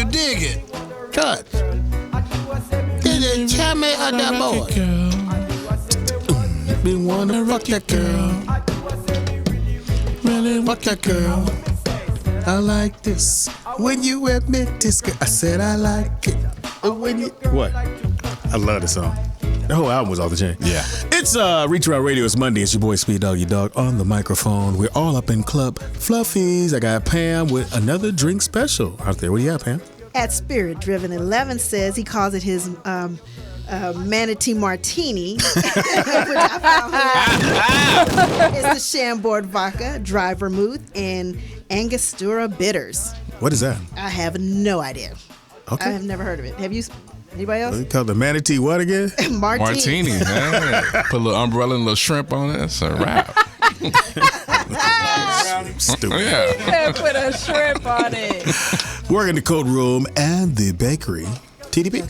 you dig it? Touch. Did you tell me of that boy? Me wanna fuck that girl. Really fuck that girl. I like this. When you admit this, I said I like it. When you what? I love this song. The whole album was off the chain. Yeah. It's Reach Around Radio. It's Monday. It's your boy Speed Doggy Dog on the microphone. We're all up in Club Fluffies. I got Pam with another drink special out there. What do you got, Pam? At Spirit Driven 11 says he calls it his manatee martini, which I found it's the Chambord vodka, dry vermouth, and Angostura bitters. What is that? I have no idea. Okay. I have never heard of it. Have you? Anybody else? They call the manatee what again? Martini, man. Put a little umbrella and a little shrimp on it. That's a wrap. Stupid. Yeah. Put a shrimp on it. We're in the coat room and the bakery. TDP?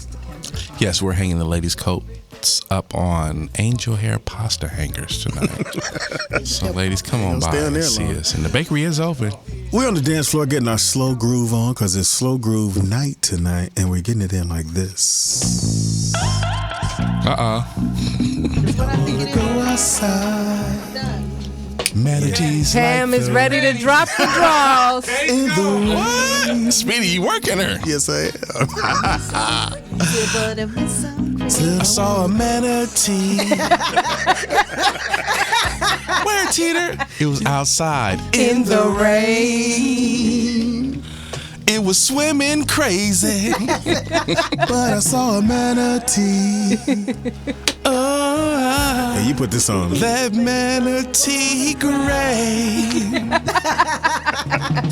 Yes, we're hanging the ladies' coats up on angel hair pasta hangers tonight. So, ladies, come on by and see us. And the bakery is open. We're on the dance floor getting our slow groove on because it's slow groove night tonight, and we're getting it in like this. Uh-uh. Go outside. Manatees. Pam is ready to drop the draws. What? Speedy, you working her. Yes, I am. I saw a manatee. Where, Teeter? It was outside In the rain. It was swimming crazy. But I saw a manatee. Oh, hey, you put this on. That manatee gray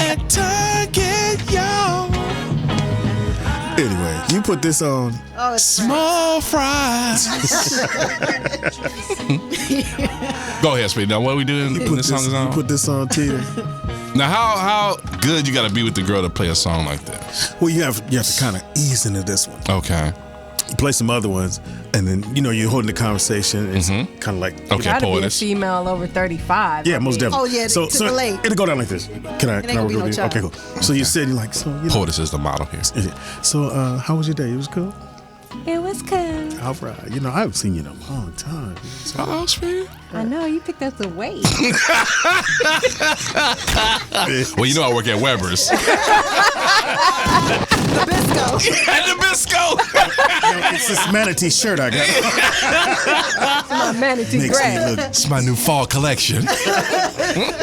at Target, y'all. Anyway, you put this on. Oh, it's Small fries. Go ahead, Speedy. Now, what are we doing when this song is on? You put this on, Teeter. Now, how good you got to be with the girl to play a song like this? Well, you have to kind of ease into this one. Okay. You play some other ones, and then you're holding the conversation. It's kind of like Okay, Gotta be a poetess. female over 35. yeah, most definitely. Oh, yeah, So to the late. it'll go down like this. Can I? ain't gonna be no child. Okay, cool. So you said you're like Poetess is the model here. So how was your day? It was cool. It was cool. All right. I haven't seen you in a long time. So, Uh-oh, Speedy. I know, you picked up the weight. Well, you know I work at Weber's. Nabisco. At Nabisco. it's this manatee shirt I got. My manatee Makes me gray. look. It's my new fall collection.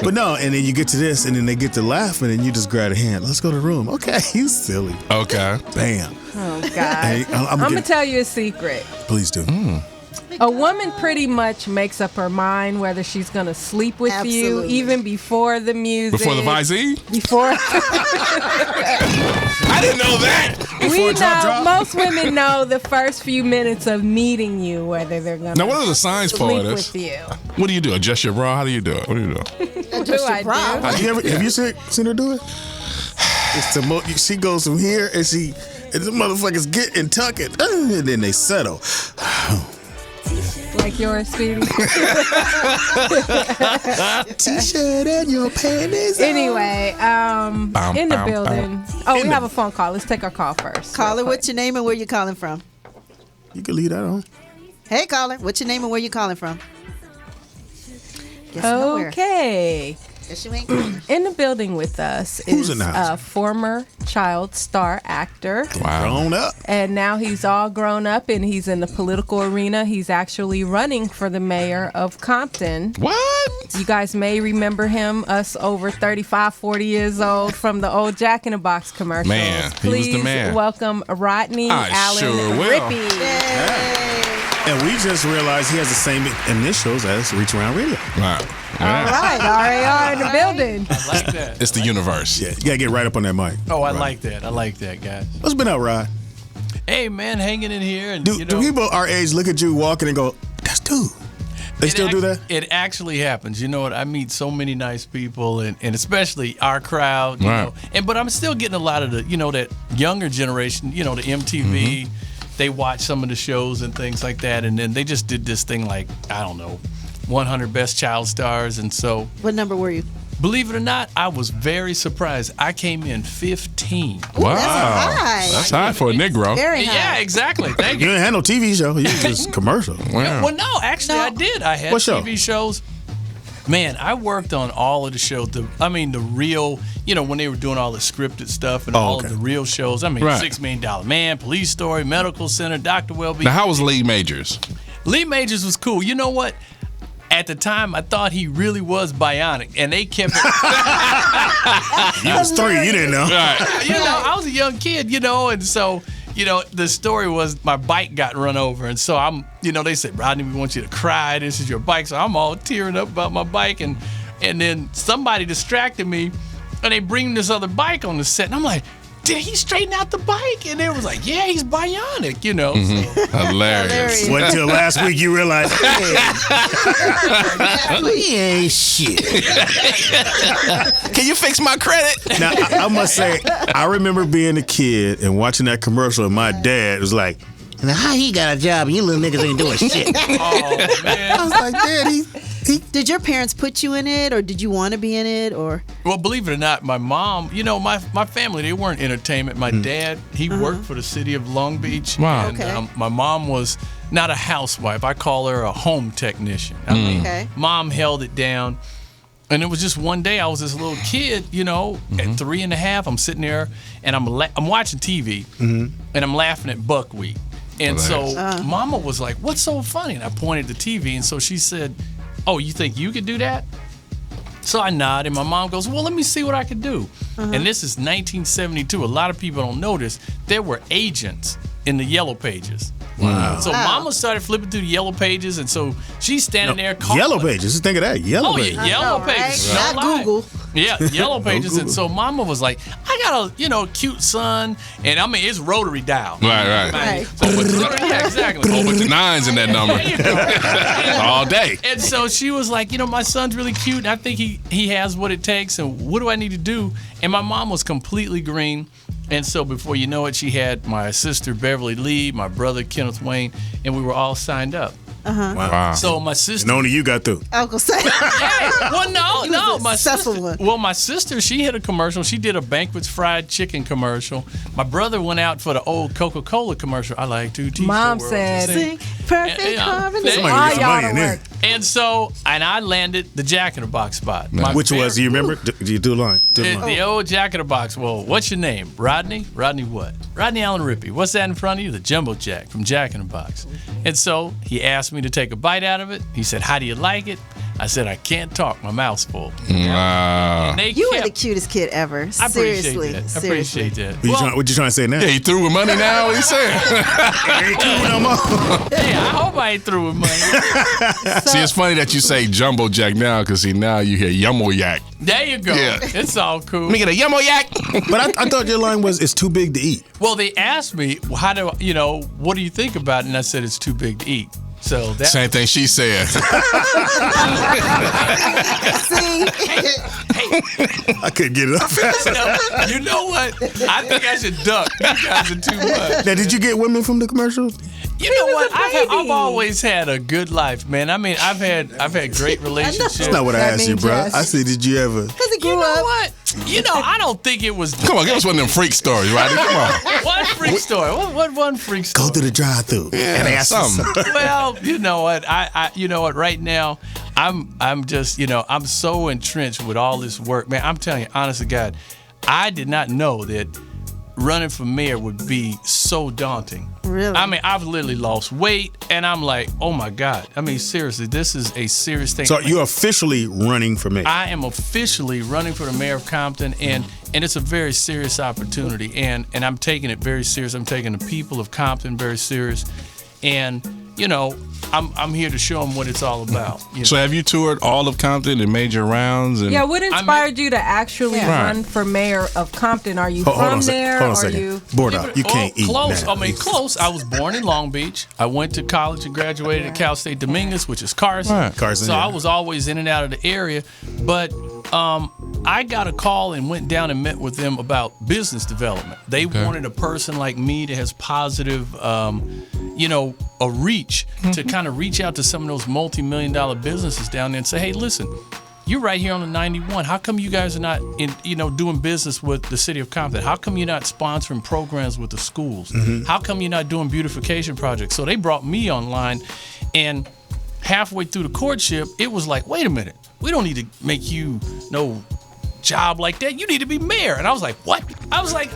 But no, and then you get to this, and then they get to laughing, and you just grab a hand. Let's go to the room. Okay, you silly. Okay. Bam. Oh, God. Hey, I'm going to tell you a secret. Please do. A woman pretty much makes up her mind whether she's going to sleep with you Absolutely. even before the music. Before the Visee? Before. I didn't know that. We drop, know, drop. most women know the first few minutes of meeting you whether they're going to Now, what are the signs for sleep this? with you. What do you do? Adjust your bra? How do you do it? What do you do? What do I do? Have you seen her do it? It's the she goes from here, and the motherfuckers get and tuck it, and then they settle. Like yours, Speedy? T-shirt and your panties. Anyway, in the bam, building. We have a phone call. Let's take our call first. Caller, what's your name and where you calling from? You can leave that on. Hey, caller, what's your name and where you calling from? Guess nowhere. Okay. Guess you ain't calling. In the building with us Who's is in the house? a former child star actor. Wow. Grown up. And now he's all grown up and he's in the political arena. He's actually running for the mayor of Compton. What? You guys may remember him, us over 35, 40 years old, from the old Jack in the Box commercials. Man, he was the Please man. welcome Rodney I Allen sure will. Rippey. And we just realized he has the same initials as Reach Around Radio. Wow. All Yeah. right, RAR in the building. I like that. It's the universe. Yeah, you gotta get right up on that mic. Oh, I Right. like that. I like that, guys. What's been up, Rod? Hey, man, hanging in here. And, Do people our age look at you walking and go, that's dude? They still do that? It actually happens. You know what? I meet so many nice people, and especially our crowd. You Right. know, but I'm still getting a lot of the, that younger generation, the MTV. They watch some of the shows and things like that, and then they just did this thing like, I don't know, 100 Best Child Stars. And so, What number were you? believe it or not, I was very surprised. I came in 15. Wow. That's high. high. That's high for a Negro. Very high. Yeah, exactly. Thank You you. didn't have no TV show. You just commercial. Wow. Well, no, actually, I did. I had What show? TV shows. Man, I worked on all of the shows. The real, when they were doing all the scripted stuff and all okay. of the real shows. Right. $6 Million Man, Police Story, Medical Center, Dr. Welby. Now, how was Lee Majors? Lee Majors was cool. You know what? At the time, I thought he really was bionic, and they kept it. You was 3. You didn't know. Right. I was a young kid, and so. The story was my bike got run over. And so they said, Rodney, we want you to cry. This is your bike. So I'm all tearing up about my bike. And then somebody distracted me and they bring this other bike on the set. And I'm like, did he straighten out the bike? And they was like, yeah, he's bionic, So, Hilarious. Wait until last week you realized, he ain't shit. Can you fix my credit? Now, I must say, I remember being a kid and watching that commercial, and my dad was like, now how he got a job and you little niggas ain't doing shit? oh, man. I was like, Dad, he Did your parents put you in it, or did you want to be in it, or? Well, believe it or not, my mom, my family, they weren't entertainment. My dad, he worked for the city of Long Beach. Wow. And Okay. my mom was not a housewife. I call her a home technician. I mean, Okay. Mom held it down. And it was just one day, I was this little kid, at 3 and a half. I'm sitting there and I'm watching TV and I'm laughing at buckwheat. And so Mama was like, what's so funny? And I pointed at the TV and so she said, oh, you think you could do that? So I nodded and my mom goes, well, let me see what I could do. And this is 1972. A lot of people don't know this. There were agents in the Yellow Pages. Wow. So Mama started flipping through the Yellow Pages, and so she's standing there calling. Yellow Pages. Just think of that. Yellow Oh, Pages. yeah, Yellow know, Pages. right? No Not lie. Google. Yeah, Yellow Pages. Google. And so Mama was like, I got a, cute son, and I mean, it's rotary dial. Right. Right. So, yeah, exactly. Whole bunch of 9s in that number. There you go. All day. And so she was like, my son's really cute, and I think he has what it takes, and what do I need to do? And my mom was completely green. And so before you know it, she had my sister Beverly Lee, my brother Kenneth Wayne, and we were all signed up. Wow. So my sister. And only you got through. Uncle say. Well, no, my successful sister. one. Well, my sister, she hit a commercial. She did a Banquet's fried chicken commercial. My brother went out for the old Coca-Cola commercial. I like to teach Mom the world said- to sing. Perfect Yeah, harmony. yeah. Somebody All get some y'all money to in there. work. And I landed the Jack in the Box spot. My Which very- was, do you remember? Do you do a line? Do a line. The old Jack in the Box. Well, what's your name? Rodney? Rodney what? Rodney Allen Rippey. What's that in front of you? The Jumbo Jack from Jack in the Box. And so he asked me to take a bite out of it. He said, how do you like it? I said, I can't talk. My mouth's full. Wow. And they You were kept- the cutest kid ever. I appreciate Seriously. that. I Seriously. appreciate that. What you trying to say now? Yeah, he through with money now? What he saying? Ain't you no more. Yeah, I hope I ain't through with money. See, it's funny that you say Jumbo Jack now, because see, now you hear Yummo Yak. There you go. Yeah. It's all cool. Let me get a Yummo Yak. But I thought your line was, it's too big to eat. Well, they asked me, well, what do you think about it? And I said, it's too big to eat. So that Same thing she said. See? I couldn't get it up fast enough. you know what? I think I should duck. You guys are too much. Now, did you get women from the commercials? You know what? a baby. I've always had a good life, man. I mean, I've had great relationships. That's not what I That asked you, means bro. yes. I said, did you ever? Because he grew You know up. what? I don't think it was Come on, give us one of them freak stories, Rodney. Come on. one freak story. What one freak story? Go through the drive-through and ask for something. Well, you know what? I you know what? Right now, I'm just I'm so entrenched with all this work, man. I'm telling you, honest to God, I did not know that running for mayor would be so daunting. Really? I mean, I've literally lost weight, and I'm like, oh my God. I mean, seriously, this is a serious thing. So you're officially running for mayor. I am officially running for the mayor of Compton, and it's a very serious opportunity, and I'm taking it very serious. I'm taking the people of Compton very serious, and I'm here to show them what it's all about. So have you toured all of Compton and made your rounds? And Yeah, what inspired you to actually Yeah. run for mayor of Compton? Are you Hold on from a second. there? Hold on a Are second. you? Board out. You can't eat close. now. I mean, close. I was born in Long Beach. I went to college and graduated at Cal State Dominguez, which is Carson. Right. Carson, So yeah. I was always in and out of the area, but I got a call and went down and met with them about business development. They wanted a person like me that has positive, a reach to kind of reach out to some of those multi-million-dollar businesses down there and say, hey, listen, you're right here on the 91. How come you guys are not doing business with the city of Compton? How come you're not sponsoring programs with the schools? How come you're not doing beautification projects? So they brought me online, and halfway through the courtship, it was like, wait a minute, we don't need to make you no job like that. You need to be mayor. And I was like, what? I was like,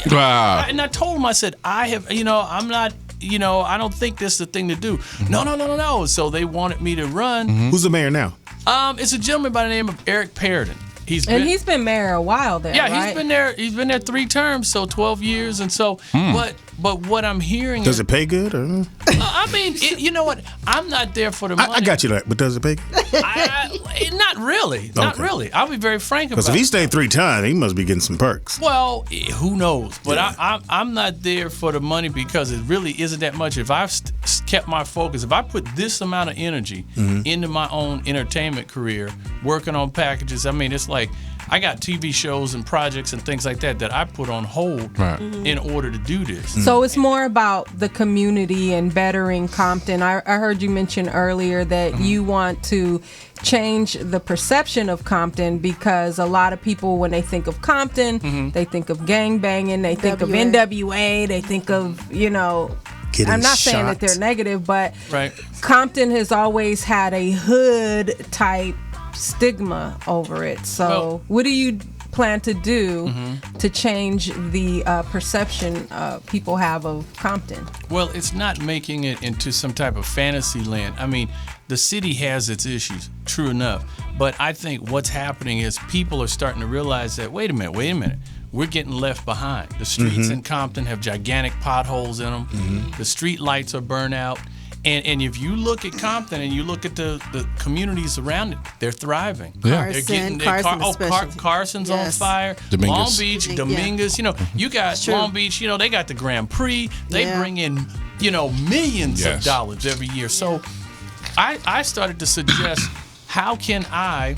wow. And I told him, I said, I'm not, I don't think this is the thing to do. No. So they wanted me to run. Who's the mayor now? It's a gentleman by the name of Eric Perriton. He's been mayor a while there. Yeah, right? He's been there 3 terms, so 12 years, and so. But what I'm hearing does it pay good? Or? I mean, you know what? I'm not there for the money. I got you that, but does it pay good? Not really. Not really. I'll be very frank about it. Because if he stayed 3 times, he must be getting some perks. Well, who knows? But I'm not there for the money because it really isn't that much. If I've kept my focus, if I put this amount of energy into my own entertainment career, working on packages, I mean, it's like I got TV shows and projects and things like that I put on hold in order to do this. So it's more about the community and bettering Compton. I heard you mention earlier that you want to change the perception of Compton because a lot of people, when they think of Compton, they think of gang banging, they think of NWA, they think of, Getting I'm not shot. saying that they're negative, but Compton has always had a hood type stigma over it. So what do you plan to do to change the perception people have of Compton? Well, it's not making it into some type of fantasy land. I mean, the city has its issues, true enough. But I think what's happening is people are starting to realize that, wait a minute. We're getting left behind. The streets in Compton have gigantic potholes in them. The street lights are burnt out. And if you look at Compton and you look at the communities around it, they're thriving. Yeah. Carson's on fire. Dominguez. Long Beach, Dominguez. You got Long Beach. They got the Grand Prix. They bring in millions of dollars every year. So I started to suggest, how can I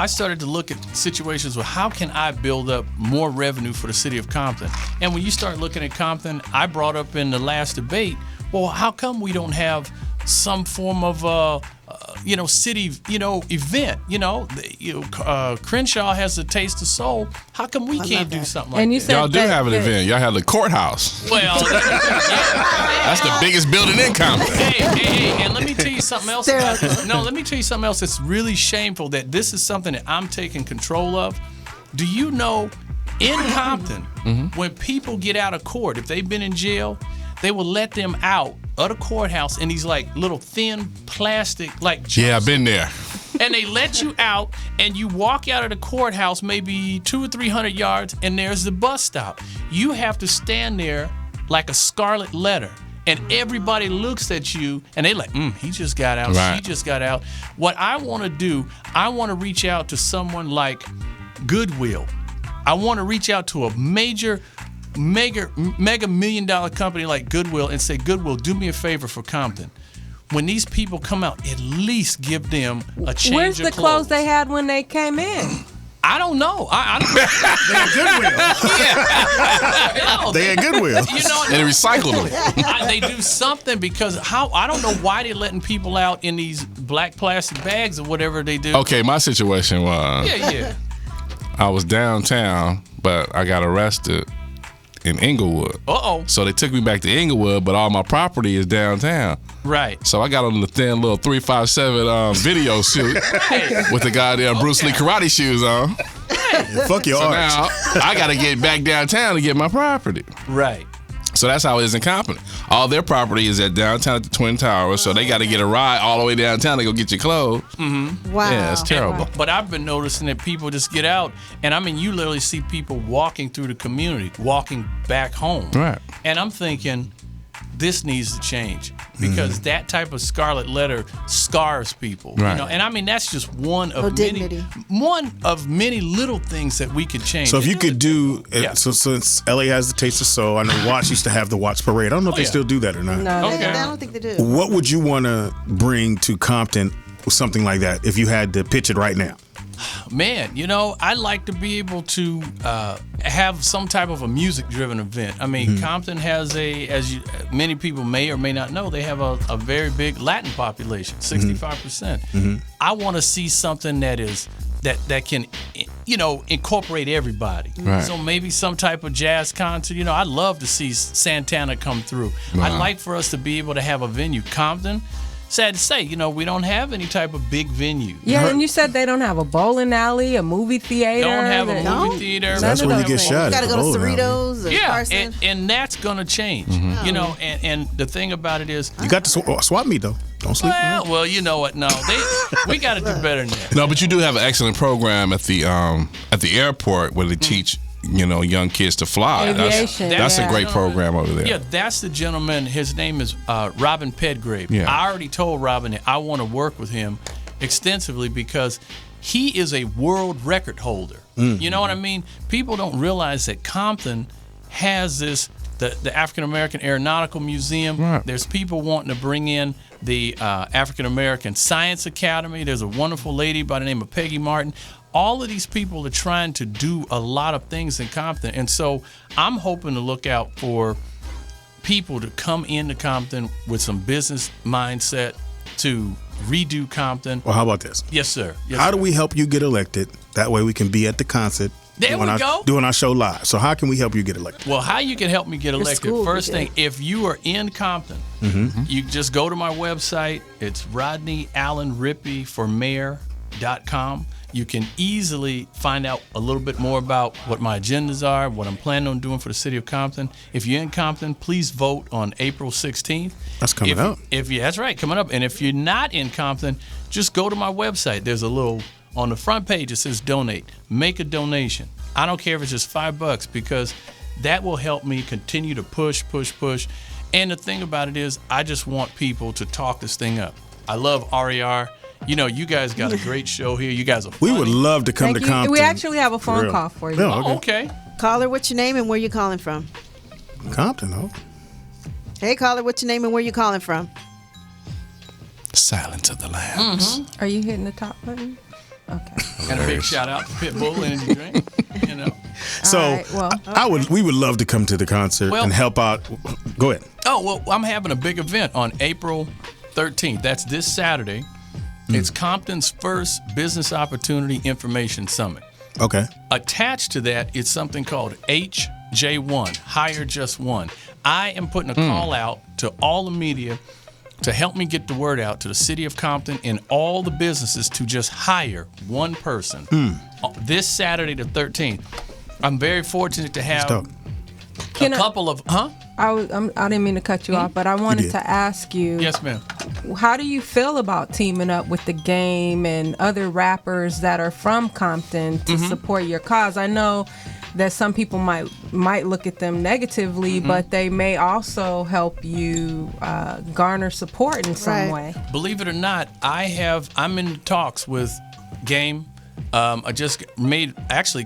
started to look at situations where how can I build up more revenue for the city of Compton? And when you start looking at Compton, I brought up in the last debate, well, how come we don't have some form of city event? Crenshaw has a Taste of Soul. How come we can't do something like that? And you said y'all do have an event. Y'all have the courthouse. Well, that's the biggest building in Compton. Hey, and let me tell you something else. Let me tell you something else that's really shameful, that this is something that I'm taking control of. Do you know, in Compton, when people get out of court, if they've been in jail, they will let them out of the courthouse in these like little thin plastic jumpsuits. Yeah, I've been there. And they let you out, and you walk out of the courthouse maybe 200 or 300 yards, and there's the bus stop. You have to stand there like a scarlet letter, and everybody looks at you, and they like, he just got out, she just got out. What I want to do, I want to reach out to someone like Goodwill. I want to reach out to a mega $1 million company like Goodwill and say, Goodwill, do me a favor for Compton. When these people come out, at least give them a change Where's of the clothes they had when they came in? I don't know. I don't. They had Goodwill. And they recycled them. They do something, because I don't know why they're letting people out in these black plastic bags or whatever they do. Okay, my situation was I was downtown, but I got arrested in Inglewood. So they took me back to Inglewood, but all my property is downtown. Right. So I got on the thin little 357 video suit with the goddamn Bruce Lee karate shoes on. Fuck your so arch. now I got to get back downtown to get my property. Right. So that's how it is in Compton. All their property is at downtown at the Twin Towers, so they got to get a ride all the way downtown to go get your clothes. Wow. Yeah, it's terrible. But I've been noticing that people just get out, and I mean, you literally see people walking through the community, walking back home. Right. And I'm thinking, this needs to change, because that type of scarlet letter scars people. Right. And I mean, that's just one of dignity. many little things that we could change. So if you could do, so since LA has the Taste of Soul, I know Watts used to have the Watts Parade. I don't know if they still do that or not. No, Okay. I don't think they do. What would you want to bring to Compton with something like that if you had to pitch it right now? Man, I'd like to be able to have some type of a music-driven event. I mean, Compton has many people may or may not know, they have a very big Latin population, 65%. I want to see something that can, incorporate everybody. Right. So maybe some type of jazz concert. I'd love to see Santana come through. Wow. I'd like for us to be able to have a venue. Compton, sad to say, we don't have any type of big venue. Yeah, and you said they don't have a bowling alley, a movie theater. Don't have a movie theater. That's where you get shot. You gotta go to Cerritos or Yeah, Carson. and that's gonna change. And the thing about it is, You got to swap meet though. Don't sleep. well, you know what? No, we got to do better than that. No, but you do have an excellent program at the airport where they teach young kids to fly. Aviation, That's yeah. a great program over there. Yeah, that's the gentleman. His name is Robin Pedgrave. Yeah. I already told Robin that I want to work with him extensively because he is a world record holder. You know what I mean? People don't realize that Compton has the African American Aeronautical Museum. Right. There's people wanting to bring in the African American Science Academy. There's a wonderful lady by the name of Peggy Martin. All of these people are trying to do a lot of things in Compton. And so I'm hoping to look out for people to come into Compton with some business mindset to redo Compton. Well, how about this? Yes, sir. Yes, How sir. do we help you get elected? That way we can be at the concert. There we go. Doing our show live. So how can we help you get elected? Well, how you can help me get elected? school would First be thing, good. if you are in Compton, you just go to my website. It's RodneyAllenRippeyForMayor.com. You can easily find out a little bit more about what my agendas are, what I'm planning on doing for the city of Compton. If you're in Compton, please vote on April 16th. That's coming up. That's right, coming up. And if you're not in Compton, just go to my website. There's a little on the front page. It says donate. Make a donation. I don't care if it's just $5 because that will help me continue to push. And the thing about it is, I just want people to talk this thing up. I love RER. You guys got a great show here. You guys are funny. We would love to come Thank to you. Compton. We actually have a For phone real. call for you. Yeah, Oh, okay. Caller, what's your name and where you calling from? Compton, though. Hey, caller, what's your name and where you calling from? Silence of the Lambs. Are you hitting the top button? Okay. And a big shout out to Pitbull Energy Drink. So All right, well, we would love to come to the concert Well- and help out. Go ahead. Oh, well, I'm having a big event on April 13th. That's this Saturday. It's Compton's first Business Opportunity Information Summit. Okay. Attached to that is something called HJ1, Hire Just One. I am putting a call out to all the media to help me get the word out to the city of Compton and all the businesses to just hire one person. This Saturday the 13th. I'm very fortunate to have dope. a couple of, I didn't mean to cut you off, but I wanted did. to ask you, Yes, ma'am. how do you feel about teaming up with The Game and other rappers that are from Compton to support your cause? I know that some people might look at them negatively, but they may also help you garner support in some way. Believe it or not, I'm in talks with Game. I just made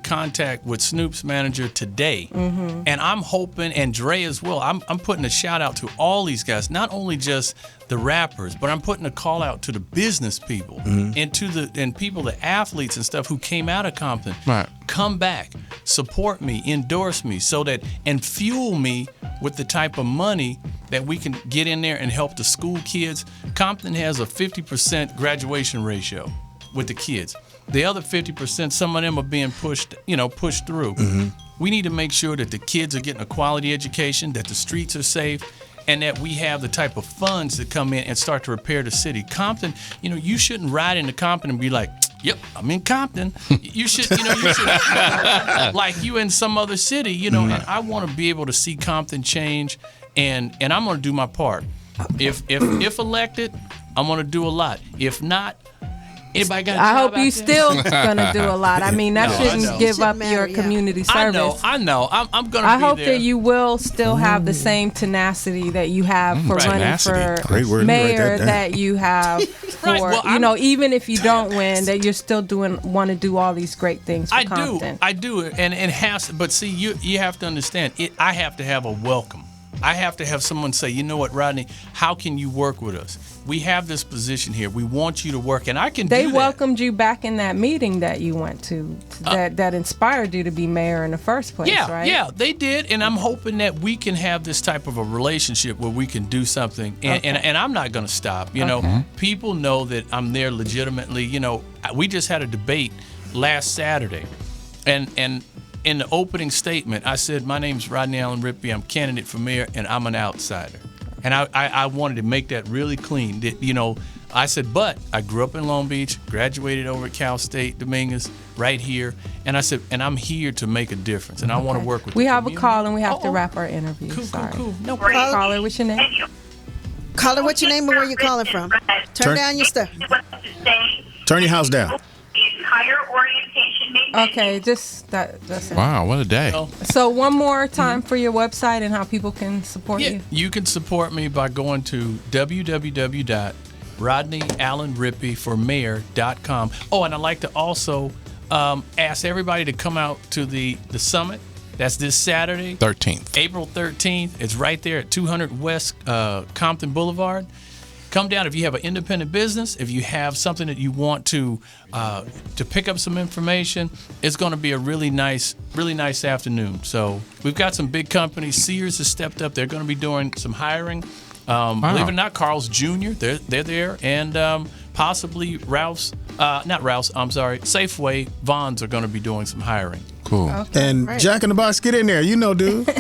contact with Snoop's manager today, and I'm hoping, and Dre as well. I'm putting a shout out to all these guys, not only just the rappers, but I'm putting a call out to the business people and to the people, the athletes and stuff who came out of Compton. Right. Come back, support me, endorse me, and fuel me with the type of money that we can get in there and help the school kids. Compton has a 50% graduation ratio with the kids. The other 50%, some of them are being pushed through. We need to make sure that the kids are getting a quality education, that the streets are safe, and that we have the type of funds that come in and start to repair the city. Compton, you shouldn't ride into Compton and be like, yep, I'm in Compton. You should, like you in some other city, and I want to be able to see Compton change, and I'm going to do my part. If elected, I'm going to do a lot. If not, anybody got a I job hope out you there? still gonna do a lot. I mean, that No, I shouldn't know. give up Shouldn't matter, your yeah. community service. I know. I'm gonna. I be hope there. that you will still have the same tenacity that you have for running Tenacity. for Great word. mayor, Write that down. that you have for, Right, well, even if you don't win, that you're still want to do all these great things for I Compton. do, and it has. But see, you have to understand. I have to have a welcome. I have to have someone say, you know what, Rodney, how can you work with us? We have this position here. We want you to work, and I can do that. They welcomed you back in that meeting that you went to that inspired you to be mayor in the first place, right? Yeah, they did, and I'm hoping that we can have this type of a relationship where we can do something, and I'm not going to stop. You know, people know that I'm there legitimately. You know, we just had a debate last Saturday, and in the opening statement, I said, my name's Rodney Allen Rippey. I'm candidate for mayor, and I'm an outsider. And I wanted to make that really clean. You know, I said, but I grew up in Long Beach, graduated over at Cal State Dominguez, right here. And I said, and I'm here to make a difference. And I want to work with We the have community. a call, and we have to wrap our interview. Cool. No problem. Caller, what's your name? Caller, what's your name and where you calling from? Turn down your stuff. Turn your house down. Higher orientation maybe. Okay, that's it. Wow, what a day. So one more time for your website and how people can support you. You can support me by going to www.rodneyallenrippeyformayor.com. Oh, and I'd like to also ask everybody to come out to the summit. That's this Saturday. 13th. April 13th. It's right there at 200 West Compton Boulevard. Come down if you have an independent business, if you have something that you want to pick up some information. It's going to be a really nice afternoon. So we've got some big companies. Sears has stepped up. They're going to be doing some hiring. Believe it or not, Carl's Jr. They're there, and possibly Safeway, Vons are going to be doing some hiring. Cool. Okay, And right. Jack in the Box, get in there. You know, dude. Number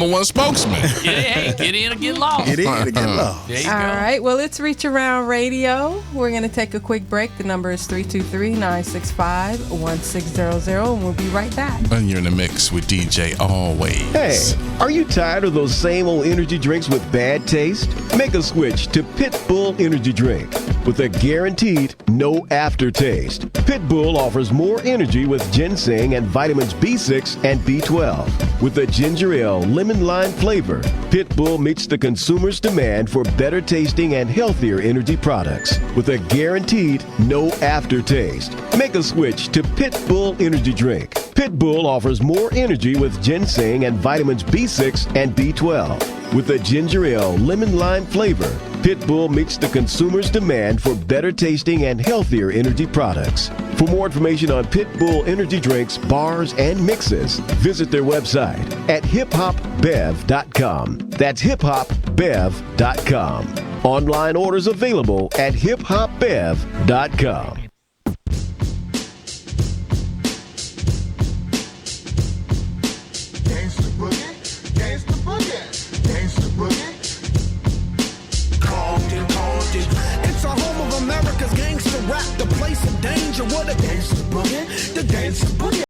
one spokesman. Get in or get lost. Get in and get lost. There you All go. right. Well, it's Reach Around Radio. We're going to take a quick break. The number is 323-965-1600, and we'll be right back. And you're in the mix with DJ Always. Hey, are you tired of those same old energy drinks with bad taste? Make a switch to Pitbull Energy Drink with a guaranteed no aftertaste. Pitbull offers more energy with ginseng and vitamins B6 and B12. With a ginger ale lemon lime flavor, Pitbull meets the consumer's demand for better tasting and healthier energy products with a guaranteed no aftertaste. Make a switch to Pitbull Energy Drink. Pitbull offers more energy with ginseng and vitamins B6 and B12. With a ginger ale lemon lime flavor, Pitbull meets the consumer's demand for better tasting and healthier energy products. For more information on Pitbull energy drinks, bars, and mixes, visit their website at hiphopbev.com. That's hiphopbev.com. Online orders available at hiphopbev.com. It's a home of America's gangster rap, the place of danger. What a gangster boogie, the gangster boogie.